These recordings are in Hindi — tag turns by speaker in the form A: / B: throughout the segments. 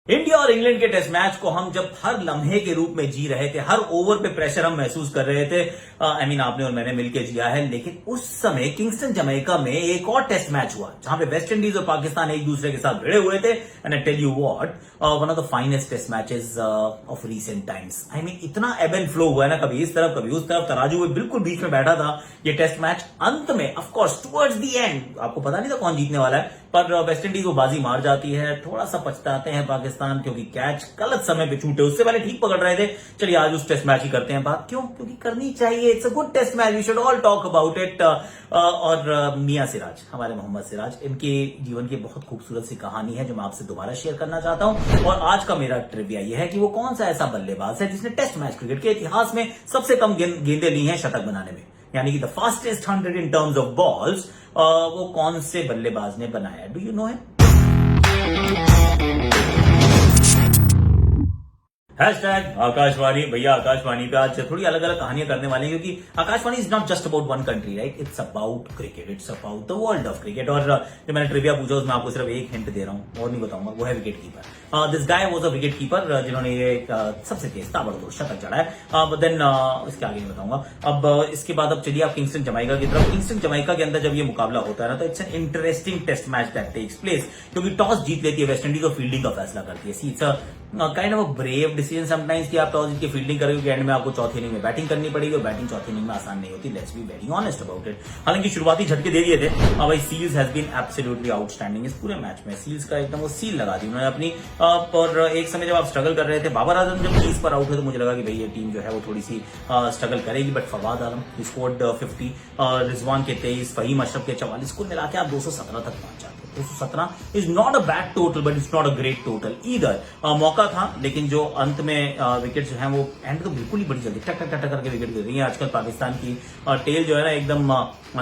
A: इंडिया और इंग्लैंड के टेस्ट मैच को हम जब हर लम्हे के रूप में जी रहे थे, हर ओवर पे प्रेशर हम महसूस कर रहे थे। आपने और मैंने मिलकर जिया है। लेकिन उस समय किंगस्टन जमैका में एक और टेस्ट मैच हुआ जहां पे वेस्ट इंडीज और पाकिस्तान एक दूसरे के साथ भिड़े हुए थे। And I tell you what, one of the finest test matches of recent times. इतना एब एंड फ्लो हुआ है ना, कभी इस तरफ कभी उस तरफ, तराजू में बिल्कुल बीच में बैठा था ये टेस्ट मैच। अंत में ऑफकोर्स टुवर्ड्स द एंड आपको पता नहीं था कौन जीतने वाला है, पर वेस्ट इंडीज वो बाजी मार जाती है। थोड़ा सा पछताते हैं पाकिस्तान, क्योंकि कैच गलत समय पे छूटे, उससे पहले ठीक पकड़ रहे थे। चलिए आज उस टेस्ट मैच की करते हैं बात। क्यों? क्योंकि करनी चाहिए। It's a good test match, we should all talk about it. और मियां सिराज, हमारे मोहम्मद सिराज, इनके जीवन की बहुत खूबसूरत सी कहानी है जो मैं आपसे दोबारा शेयर करना चाहता हूं। और आज का मेरा ट्रिविया यह है कि वो कौन सा ऐसा बल्लेबाज है जिसने टेस्ट मैच क्रिकेट के इतिहास में सबसे कम गेंदें ली हैं शतक बनाने में, यानी कि the fastest 100 in terms of balls. वो कौन से बल्लेबाज ने बनाया? Do you know him? Hashtag Akashvani. भैया आकाशवाणी पे आज थोड़ी अलग अलग कहानियां करने वाले हैं, क्योंकि Akashvani is not just about one country, right? It's about cricket, it's about the world of cricket. और जो मैंने ट्रिविया पूछा उसमें आपको सिर्फ एक हिंट दे रहा हूं और नहीं बताऊंगा, वो है wicket keeper. This guy was a wicket keeper जिन्होंने ये सबसे तेज ताबड़तोड़ शतक चढ़ा है। बट देन इसके आगे नहीं बताऊंगा। अब इसके बाद अब चलिए आप किंगस्टन जमैका की तरफ। किंगस्टन जमैका के अंदर जब ये मुकाबला होता है ना, तो it's an interesting test match that takes place, क्योंकि टॉस जीत लेती है वेस्ट इंडीज और फील्डिंग का फैसला करती है। It's kind of a brave decision sometimes कि आप टॉस जीत के फील्डिंग करोगे, एंड में आपको चौथी इनिंग में बैटिंग करनी पड़ेगी, और बैटिंग चौथी इनिंग में आसान नहीं होती। Let's be very honest about it. हालांकि शुरुआती झटके दे दिए थे। भाई Seales has been absolutely outstanding इस पूरे मैच में। सील्स का एकदम वो सील लगा दी उन्होंने अपनी। और एक समय जब आप स्ट्रगल कर रहे थे, बाबर आजम जब क्रीज पर आउट हुए, तो मुझे लगा कि भाई ये टीम जो है वो थोड़ी सी स्ट्रगल करेगी। But Fawad Alam scored 50, Rizwan के 23, फहीम अशरफ के 44, कुल मिला के आप 217 तक पहुंच जाते। 217 is not a bad total, but it's not a great total either. मौका था, लेकिन जो अंत में विकेट जो है वो एंड तो बिल्कुल ही बड़ी जल्दी टक टक टक करके विकेट गिर रही है। आजकल पाकिस्तान की टेल जो है ना एकदम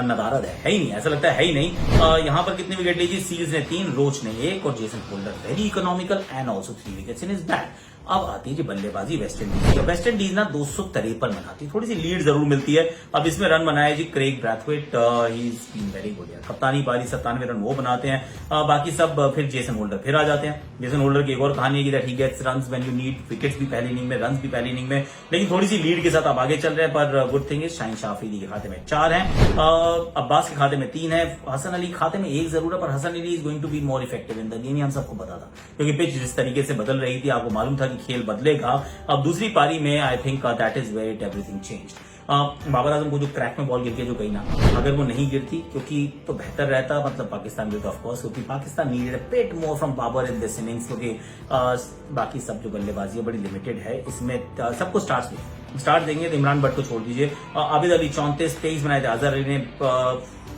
A: नदारद है ही नहीं, ऐसा लगता है ही नहीं। यहाँ पर कितनी विकेट लीजिए? सीरीज ने 3, रोच ने 1 और Jason holder very economical and also 3 wickets in his bat. अब आती है जी बल्लेबाजी वेस्ट इंडीज। तो वेस्ट इंडीज ना 253 बनाती है, थोड़ी सी लीड जरूर मिलती है। अब इसमें रन बनाए जी Kraigg Brathwaite, he is been very good यार। कप्तानी पारी 97 रन वो बनाते हैं। बाकी सब फिर जेसन होल्डर फिर आ जाते हैं। जेसन होल्डर की एक और कहानी है कि that he gets runs when you need, wickets भी पहली इनिंग में, रन्स भी पहली इनिंग में। लेकिन थोड़ी सी लीड के साथ आप आगे चल रहे हैं। पर good thing is Shaheen Shah Afridi के खाते में 4 हैं, अब्बास के खाते में 3 है, हसन अली खाते में 1 जरूर है। पर Hasan Ali is going to be more effective in the game, हम सबको पता था, क्योंकि पिच जिस तरीके से बदल रही थी आपको मालूम था कि खेल बदलेगा। अब दूसरी पारी में I think that is where it everything changed. Babar Azam को जो क्रैक में बॉल गिर के जो गई ना, अगर वो नहीं गिरती क्योंकि तो बेहतर रहता, मतलब पाकिस्तान भी तो ऑफकोर्स, क्योंकि Pakistan needed a bit more from Babar in this innings, क्योंकि बाकी सब जो बल्लेबाजी है बड़ी लिमिटेड है इसमें। सबको स्टार्ट देंगे तो इमरान भट्ट को छोड़ दीजिए। आबिद अली 34, 23 बनाए थे। अजहर अली ने,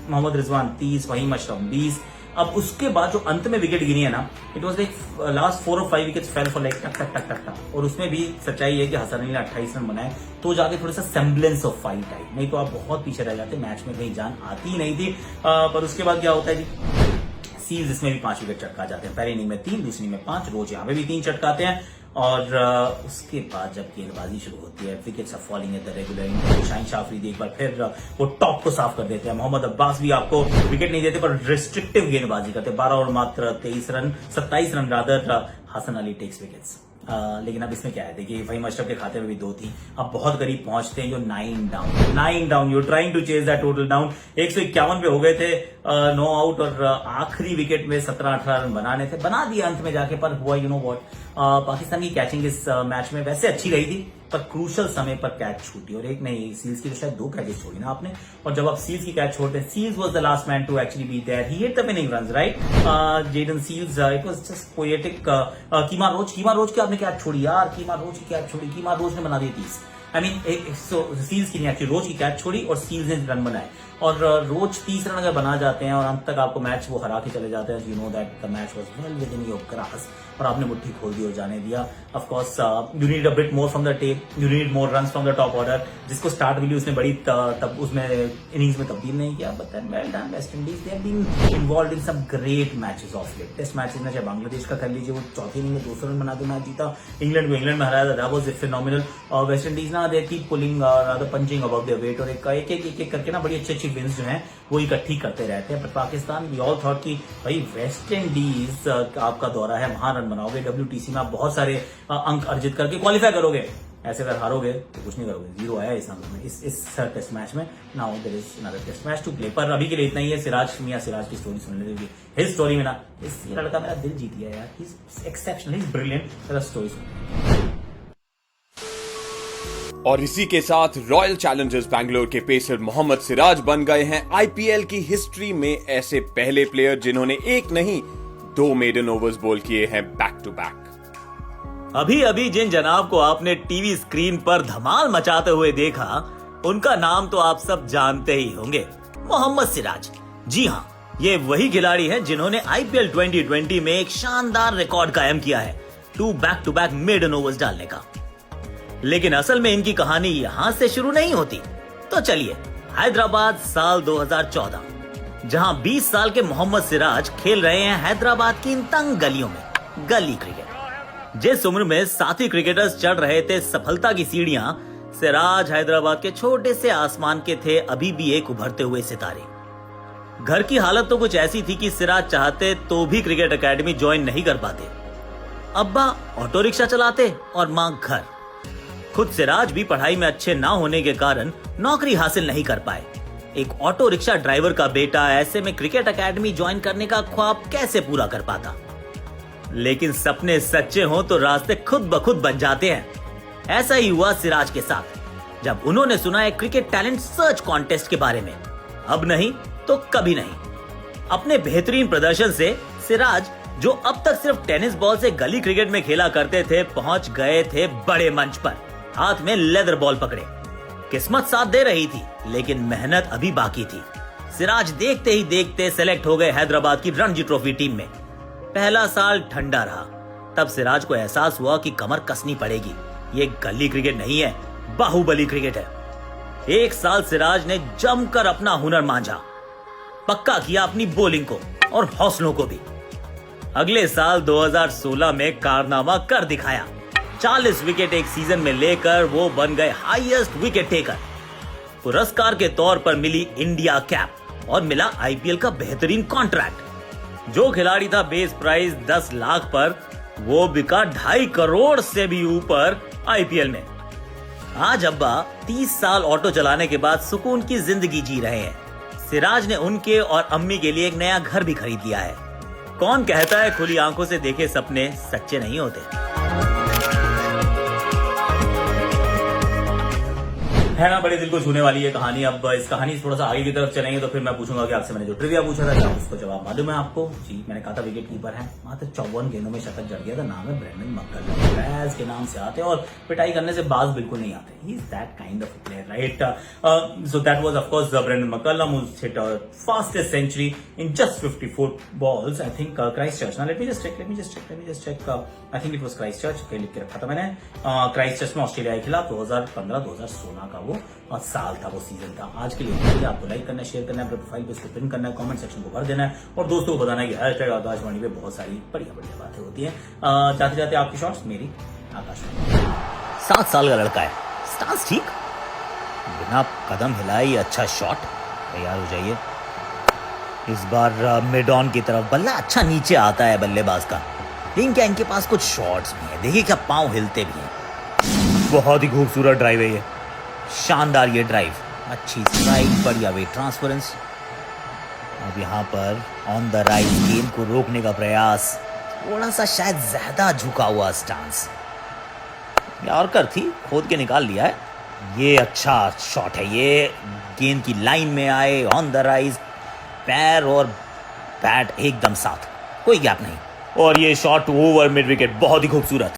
A: मोहम्मद रिजवान 30, फहीम अशरफ 20। अब उसके बाद जो अंत में विकेट गिरी है ना, इट वाज लाइक लास्ट 4 और 5 विकेट्स फेल फॉर लाइक टक टक टक टक टक। और उसमें भी सच्चाई है कि हसन अली ने 28 रन बनाए, तो जाके थोड़ा सा सेम्बलेंस ऑफ फाइट आई, नहीं तो आप बहुत पीछे रह जाते। मैच में कहीं जान आती ही नहीं थी। पर उसके बाद क्या होता है जी, सील्स इसमें भी 5 विकेट चटका जाते हैं। पहली इनिंग में 3, दूसरी में 5, रोज यहाँ पे भी 3 चटकाते हैं। और उसके बाद जब गेंदबाजी शुरू होती है, wickets are falling at the regular interval. Shaheen Shah Afridi एक बार फिर वो टॉप को साफ कर देते हैं। मोहम्मद अब्बास भी आपको विकेट नहीं देते, पर रिस्ट्रिक्टिव गेंदबाजी करते। 12 और मात्र 27 run rather. Hasan Ali takes wickets. लेकिन अब इसमें क्या है, देखिए फहीम अशरफ के खाते में भी 2 थी। अब बहुत करीब पहुंचते हैं जो 9 down, you trying to chase that total down. 151 पे हो गए थे, 9 आउट, और आखिरी विकेट में 17-18 रन बनाने थे, बना दिया अंत में जाके। पर हुआ यू नो व्हाट, पाकिस्तान की कैचिंग इस मैच में वैसे अच्छी रही थी, पर क्रूशल समय पर कैच छूटी। और एक नहीं, सील्स की तो शायद 2 कैचेस छोड़ी ना आपने। और जब आप सील्स की कैच छोड़ते हैं, Seales was the last man to actually be there, he hit the winning runs, right? Jayden Seales, it was just poetic. Kemar Roach की आपने कैच छोड़ी यार, कीमा रोच की कैच छोड़ी, कीमा रोच ने बना दी 30। सील्स की नहीं, एक्चुअली रोच की कैच छोड़ी और सील्स ने रन बनाए। और रोज 30 रन अगर बना जाते हैं और अंत तक आपको मैच वो हरा के चले जाते हैं, you know that the match was well within your grasp, और आपने मुट्ठी खोल दी और जाने दिया। Of course you need a bit more from the tape, you need more runs from the top order. जिसको स्टार्ट मिली उसने बड़ी तब उसमें इनिंग्स में तब्दील नहीं किया। But then well done West Indies, they have been involved in some great matches of late. Test matches में चाहे बांग्लादेश का कर लीजिए, वो चौथी इनिंग में 200 रन बना के मैच जीता। इंग्लैंड को इंग्लैंड में हराया था, दैट वाज फिनोमिनल। और वेस्ट इंडीज ना they keep pulling punching about their weight, और एक करके ना बड़ी अच्छी विंस जो हैं वो इकट्ठी करते रहते हैं। पर पाकिस्तान वी ऑल थॉट कि भाई वेस्ट इंडीज आपका दौरा है, वहां रन बनाओगे, WTC में आप बहुत सारे अंक अर्जित करके क्वालिफाई करोगे। ऐसे अगर हारोगे तो कुछ नहीं करोगे, 0 आया इस अंक में इस टेस्ट मैच में। Now there is another test match to play, पर अभी के लिए इतना ही है। सिराज की स्टोरी सुन लेते, हिज स्टोरी में ना ये लड़का मेरा दिल जीत गया यार, he is exceptional, he is brilliant. जरा स्टोरी सुन।
B: और इसी के साथ रॉयल चैलेंजर्स बैंगलोर के पेसर मोहम्मद सिराज बन गए हैं आईपीएल की हिस्ट्री में ऐसे पहले प्लेयर जिन्होंने एक नहीं 2 मेडन ओवर्स बॉल किए हैं बैक टू बैक।
A: अभी अभी जिन जनाब को आपने टीवी स्क्रीन पर धमाल मचाते हुए देखा, उनका नाम तो आप सब जानते ही होंगे, मोहम्मद सिराज। जी हाँ, ये वही खिलाड़ी हैं जिन्होंने आईपीएल 2020 में एक शानदार रिकॉर्ड कायम किया है, 2 back to back maiden overs डालने का। लेकिन असल में इनकी कहानी यहां से शुरू नहीं होती। तो चलिए, हैदराबाद साल 2014, जहां 20 साल के मोहम्मद सिराज खेल रहे हैं हैदराबाद की इन तंग गलियों में गली क्रिकेट। जिस उम्र में साथी क्रिकेटर्स चढ़ रहे थे सफलता की सीढ़ियां, सिराज हैदराबाद के छोटे से आसमान के थे अभी भी एक उभरते हुए सितारे। घर की हालत तो कुछ ऐसी थी कि सिराज चाहते तो भी क्रिकेट एकेडमी ज्वाइन नहीं कर पाते। अब्बा ऑटो रिक्शा चलाते और मां घर। खुद सिराज भी पढ़ाई में अच्छे ना होने के कारण नौकरी हासिल नहीं कर पाए। एक ऑटो रिक्शा ड्राइवर का बेटा ऐसे में क्रिकेट एकेडमी ज्वाइन करने का ख्वाब कैसे पूरा कर पाता। लेकिन सपने सच्चे हों तो रास्ते खुद ब खुद बन जाते हैं। ऐसा ही हुआ सिराज के साथ, जब उन्होंने सुना एक क्रिकेट टैलेंट सर्च कॉन्टेस्ट के बारे में। अब नहीं तो कभी नहीं। अपने बेहतरीन प्रदर्शन से सिराज, जो अब तक सिर्फ टेनिस बॉल से गली क्रिकेट में खेला करते थे, पहुंच गए थे बड़े मंच पर, हाथ में लेदर बॉल पकड़े। किस्मत साथ दे रही थी, लेकिन मेहनत अभी बाकी थी। सिराज देखते ही देखते सेलेक्ट हो गए हैदराबाद की रणजी ट्रॉफी टीम में। पहला साल ठंडा रहा, तब सिराज को एहसास हुआ कि कमर कसनी पड़ेगी। ये गली क्रिकेट नहीं है, बाहुबली क्रिकेट है। एक साल सिराज ने जमकर अपना हुनर मांझा, पक्का किया अपनी बॉलिंग को और हौसलों को भी। अगले साल 2016 में कारनामा कर दिखाया। 40 विकेट एक सीजन में लेकर वो बन गए हाईएस्ट विकेट टेकर। पुरस्कार के तौर पर मिली इंडिया कैप और मिला आईपीएल का बेहतरीन कॉन्ट्रैक्ट। जो खिलाड़ी था बेस प्राइस 10 लाख पर, वो बिका 2.5 करोड़ से भी ऊपर आईपीएल में। आज अब्बा 30 साल ऑटो चलाने के बाद सुकून की जिंदगी जी रहे हैं। सिराज ने उनके और अम्मी के लिए एक नया घर भी खरीद लिया है। कौन कहता है खुली आंखों से देखे सपने सच्चे नहीं होते। है ना, बड़े दिल को छूने वाली है कहानी। अब इस कहानी से थोड़ा सा आगे की तरफ चलेंगे तो फिर मैं पूछूंगा कि आपसे मैंने जो ट्रिविया पूछा था, क्या उसको जवाब मालूम है आपको? जी, मैंने कहा था विकेट कीपर है, मात्र 54 गेंदों में शतक जड़ गया था। नाम है ब्रेंडन मक्कल। बैज के नाम से आते हैं और पिटाई करने से बाज बिल्कुल नहीं आते। He is that kind of player, right? So that was of course Brendon McCullum, who hit fastest century in just 54 balls, I think Christchurch. Now let me just check. I think it was Christchurch. Okay, लिख के रखा था मैंने। Christchurch में ऑस्ट्रेलिया के खिलाफ 2015-2016 का वो साल था, वो सीजन था। आज के लिए आपको लाइक करना है, शेयर करना है, अपने प्रोफाइल पे इसको पिन करना है, कमेंट सेक्शन को भर देना है और दोस्तों को बताना है कि हैशटैग आकाशवाणी पे बहुत सारी बढ़िया बढ़िया बातें होती हैं। जाते जाते आपकी शॉट्स मेरी आकाशवाणी। 7 साल का लड़का है, स्टांस ठीक, बिना कदम हिलाई अच्छा शॉट। तैयार हो जाइए। इस बार मिड ऑन की तरफ बल्ला अच्छा नीचे आता है बल्लेबाज का, लेकिन क्या इनके पास कुछ शॉट्स भी हैं? देखिए क्या पांव हिलते भी हैं। बहुत ही खूबसूरत ड्राइव है ये, शानदार ये ड्राइव, अच्छी स्ट्राइक, बढ़िया वे ट्रांसफरेंस। अब यहाँ पर ऑन द राइट गेंद को रोकने का प्रयास, थोड़ा सा शायद ज्यादा झुका हुआ स्टांस। यॉर्कर थी, खोद के निकाल लिया है। ये अच्छा शॉट है, ये गेंद की लाइन में आए, ऑन द राइज, पैर और बैट एकदम साथ, कोई गैप नहीं, और ये शॉट ओवर मिड विकेट, बहुत ही खूबसूरत।